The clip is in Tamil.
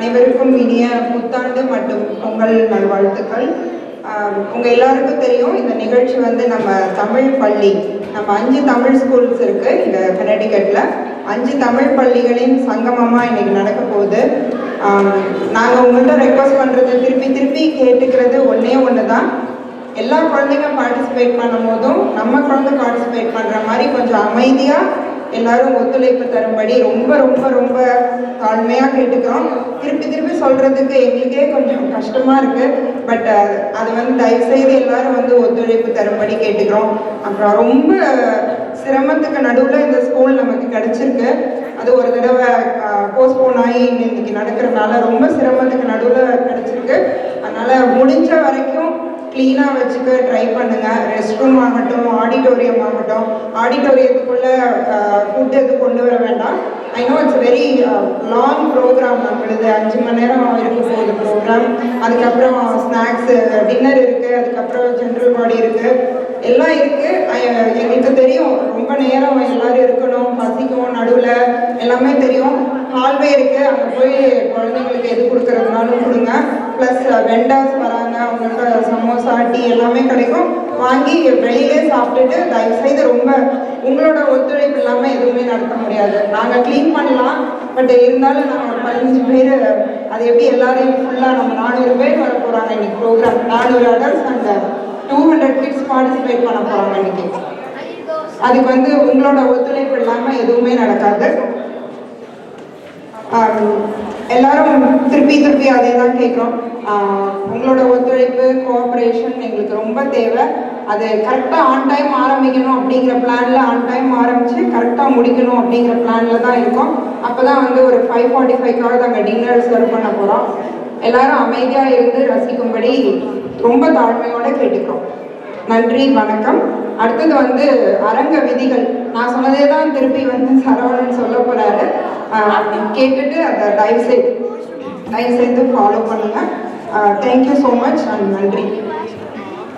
அனைவருக்கும் இனிய புத்தாண்டு மற்றும் பொங்கல் நல்வாழ்த்துக்கள். உங்கள் எல்லாருக்கும் தெரியும், இந்த நிகழ்ச்சி வந்து நம்ம தமிழ் பள்ளி, நம்ம 5 தமிழ் ஸ்கூல்ஸ் இருக்குது இந்த கனடிகட்டில். 5 தமிழ் பள்ளிகளின் சங்கமமாக இன்றைக்கி நடக்க போகுது. நாங்கள் உங்கள்கிட்ட ரெக்வஸ்ட் பண்ணுறது, திருப்பி கேட்டுக்கிறது ஒன்று தான். எல்லா குழந்தைங்க பார்ட்டிசிபேட் பண்ணும் போதும் நம்ம குழந்தை பார்ட்டிசிபேட் பண்ணுற மாதிரி கொஞ்சம் அமைதியாக எல்லாரும் ஒத்துழைப்பு தரும்படி ரொம்ப ரொம்ப ரொம்ப தாழ்மையாக கேட்டுக்கிறோம். திருப்பி சொல்கிறதுக்கு எங்களுக்கே கொஞ்சம் கஷ்டமாக இருக்குது. பட் அது வந்து தயவுசெய்து எல்லாரும் வந்து ஒத்துழைப்பு தரும்படி கேட்டுக்கிறோம். அப்புறம் ரொம்ப சிரமத்துக்கு நடுவில் இந்த ஸ்கூல் நமக்கு கிடச்சிருக்கு. அது ஒரு தடவை போஸ்ட்போன் ஆகி இன்னைக்கு நடக்கிறதுனால ரொம்ப சிரமத்துக்கு நடுவில் கிடச்சிருக்கு. அதனால் முடிஞ்ச வரைக்கும் க்ளீனாக வச்சுக்க ட்ரை பண்ணுங்கள். ரெஸ்ட் ரூம் ஆகட்டும், ஆடிட்டோரியம் ஆகட்டும், ஆடிட்டோரியத்துக்குள்ளே ஃபுட் எதுவும் கொண்டு வர வேண்டாம். I know it's very long program. நம்மளுது 5 மணி நேரம் இருக்க போகுது ப்ரோக்ராம். அதுக்கப்புறம் ஸ்நாக்ஸு, டின்னர் இருக்குது, அதுக்கப்புறம் ஜென்ரல் பாடி இருக்குது, எல்லாம் இருக்குது. எங்களுக்கு தெரியும் ரொம்ப நேரம் எல்லோரும் இருக்கணும், பசிக்கும், நடுவில் எல்லாமே தெரியும். ஹால்வே இருக்குது, அங்கே போய் குழந்தைங்களுக்கு எது கொடுக்குறதுனாலும் கொடுங்க. ப்ளஸ் வெண்டர்ஸ் வராங்க, அவங்களுக்கு சமோசா, டீ எல்லாமே கிடைக்கும். வாங்கி வெளியிலே சாப்பிட்டுட்டு தயவுசெய்து ரொம்ப உங்களோட ஒத்துழைப்பு இல்லாமல் எதுவுமே நடத்த முடியாது. நாங்கள் க்ளீன் பண்ணலாம், பட் இருந்தாலும் நாங்கள் ஒரு 15 பேர், அது எப்படி எல்லாரையும் ஃபுல்லாக நம்ம 400 பேர் வர போகிறாங்க இன்றைக்கி program. 400 adults and 200 kids participate பண்ண போகிறாங்க இன்றைக்கி. அதுக்கு வந்து உங்களோட ஒத்துழைப்பு இல்லாமல் எதுவுமே நடக்காது. எல்லாரும் திருப்பி அதே தான் கேட்குறோம். உங்களோட ஒத்துழைப்பு, கோஆப்ரேஷன் எங்களுக்கு ரொம்ப தேவை. அது கரெக்டாக ஆன் டைம் ஆரம்பிக்கணும் அப்படிங்கிற பிளானில் ஆன் டைம் ஆரம்பித்து கரெக்டாக முடிக்கணும் அப்படிங்கிற பிளானில் தான் இருக்கோம். அப்போ தான் வந்து ஒரு 5:45க்காக நாங்கள் டின்னர் சர்வ் பண்ண போகிறோம். எல்லாரும் அமைதியாக இருந்து ரசிக்கும்படி ரொம்ப தாழ்மையோடு கேட்டுக்கிறோம். நன்றி, வணக்கம். அடுத்தது வந்து அரங்க விதிகள். நான் சொன்னதே தான் திருப்பி வந்து சரவணன் சொல்ல போகிறாரு. கேட்டுட்டு அதை தயவுசெய்து ஃபாலோ பண்ணுங்கள். தேங்க்யூ ஸோ மச் அண்ட் நன்றி.